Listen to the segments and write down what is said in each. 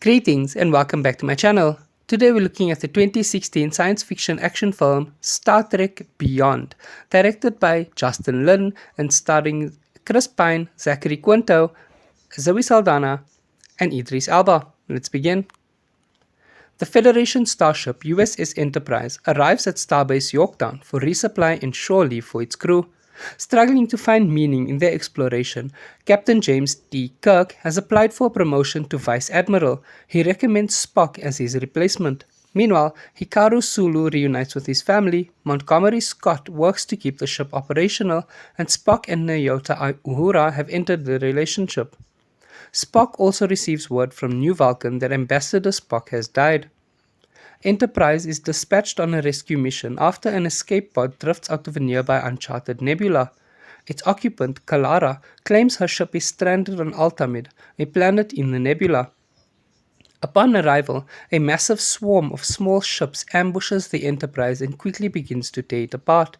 Greetings and welcome back to my channel. Today we're looking at the 2016 science fiction action film Star Trek Beyond, directed by Justin Lin and starring Chris Pine, Zachary Quinto, Zoe Saldana, and Idris Elba. Let's begin. The Federation starship USS Enterprise arrives at Starbase Yorktown for resupply and shore leave for its crew. Struggling to find meaning in their exploration, Captain James D. Kirk has applied for promotion to Vice Admiral. He recommends Spock as his replacement. Meanwhile, Hikaru Sulu reunites with his family, Montgomery Scott works to keep the ship operational, and Spock and Nyota Uhura have entered the relationship. Spock also receives word from New Vulcan that Ambassador Spock has died. Enterprise is dispatched on a rescue mission after an escape pod drifts out of a nearby uncharted nebula. Its occupant, Kalara, claims her ship is stranded on Altamid, a planet in the nebula. Upon arrival, a massive swarm of small ships ambushes the Enterprise and quickly begins to tear it apart.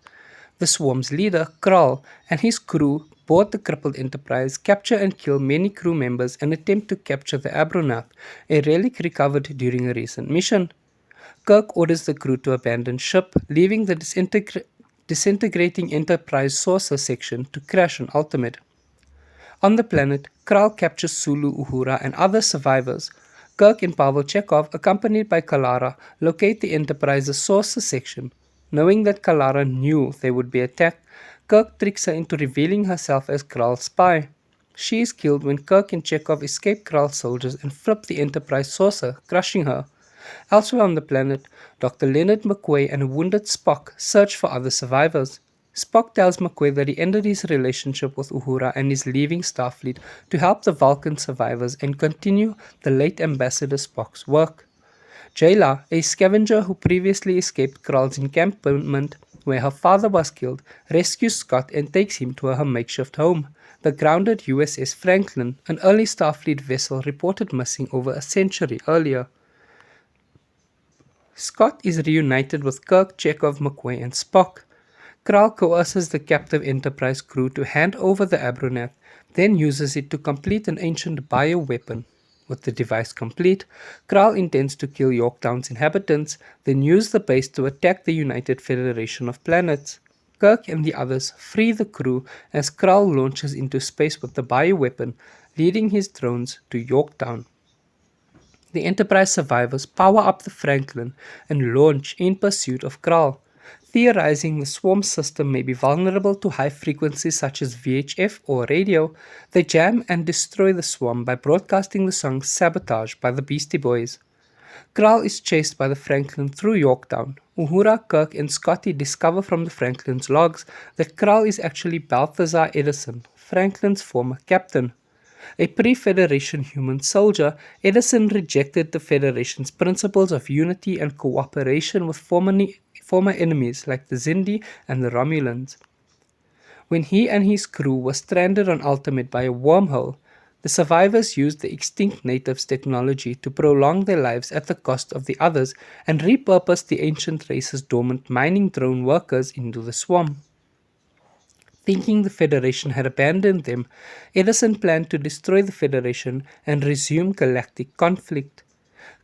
The swarm's leader, Karl, and his crew board the crippled Enterprise, capture and kill many crew members, and attempt to capture the Abronath, a relic recovered during a recent mission. Kirk orders the crew to abandon ship, leaving the disintegrating Enterprise saucer section to crash on Altamid. On the planet, Karl captures Sulu, Uhura, and other survivors. Kirk and Pavel Chekhov, accompanied by Kalara, locate the Enterprise's saucer section. Knowing that Kalara knew they would be attacked, Kirk tricks her into revealing herself as Krall's spy. She is killed when Kirk and Chekhov escape Krall's soldiers and flip the Enterprise saucer, crushing her. Elsewhere on the planet, Dr. Leonard McQuay and a wounded Spock search for other survivors. Spock tells McQuay that he ended his relationship with Uhura and is leaving Starfleet to help the Vulcan survivors and continue the late Ambassador Spock's work. Jayla, a scavenger who previously escaped Krall's encampment where her father was killed, rescues Scott and takes him to her makeshift home, the grounded USS Franklin, an early Starfleet vessel reported missing over a century earlier. Scott is reunited with Kirk, Chekhov, McQuay, and Spock. Krall coerces the captive Enterprise crew to hand over the Abronath, then uses it to complete an ancient bioweapon. With the device complete, Krall intends to kill Yorktown's inhabitants, then use the base to attack the United Federation of Planets. Kirk and the others free the crew as Krall launches into space with the bioweapon, leading his drones to Yorktown. The Enterprise survivors power up the Franklin and launch in pursuit of Krall. Theorizing the swarm system may be vulnerable to high frequencies such as VHF or radio, they jam and destroy the swarm by broadcasting the song Sabotage by the Beastie Boys. Krall is chased by the Franklin through Yorktown. Uhura, Kirk, and Scotty discover from the Franklin's logs that Krall is actually Balthazar Edison, Franklin's former captain. A pre-Federation human soldier, Edison rejected the Federation's principles of unity and cooperation with former enemies like the Xindi and the Romulans. When he and his crew were stranded on Altamid by a wormhole, the survivors used the extinct natives' technology to prolong their lives at the cost of the others and repurposed the ancient race's dormant mining drone workers into the swarm. Thinking the Federation had abandoned them, Edison planned to destroy the Federation and resume galactic conflict.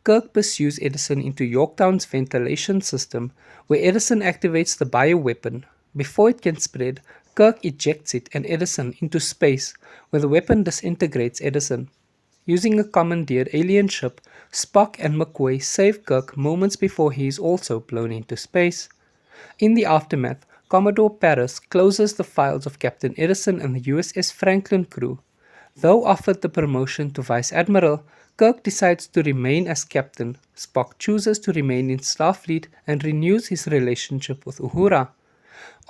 Kirk pursues Edison into Yorktown's ventilation system, where Edison activates the bioweapon. Before it can spread, Kirk ejects it and Edison into space, where the weapon disintegrates Edison. Using a commandeered alien ship, Spock and McQuay save Kirk moments before he is also blown into space. In the aftermath, Commodore Paris closes the files of Captain Edison and the USS Franklin crew. Though offered the promotion to Vice Admiral, Kirk decides to remain as captain. Spock chooses to remain in Starfleet and renews his relationship with Uhura.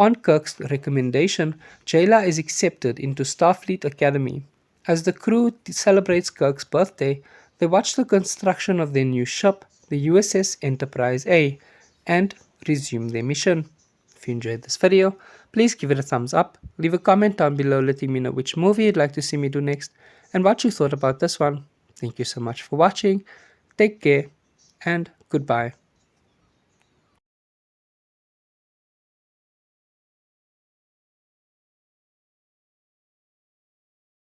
On Kirk's recommendation, Jayla is accepted into Starfleet Academy. As the crew celebrates Kirk's birthday, they watch the construction of their new ship, the USS Enterprise A, and resume their mission. If you enjoyed this video, please give it a thumbs up, leave a comment down below letting me know which movie you'd like to see me do next, and what you thought about this one. Thank you so much for watching, take care, and goodbye.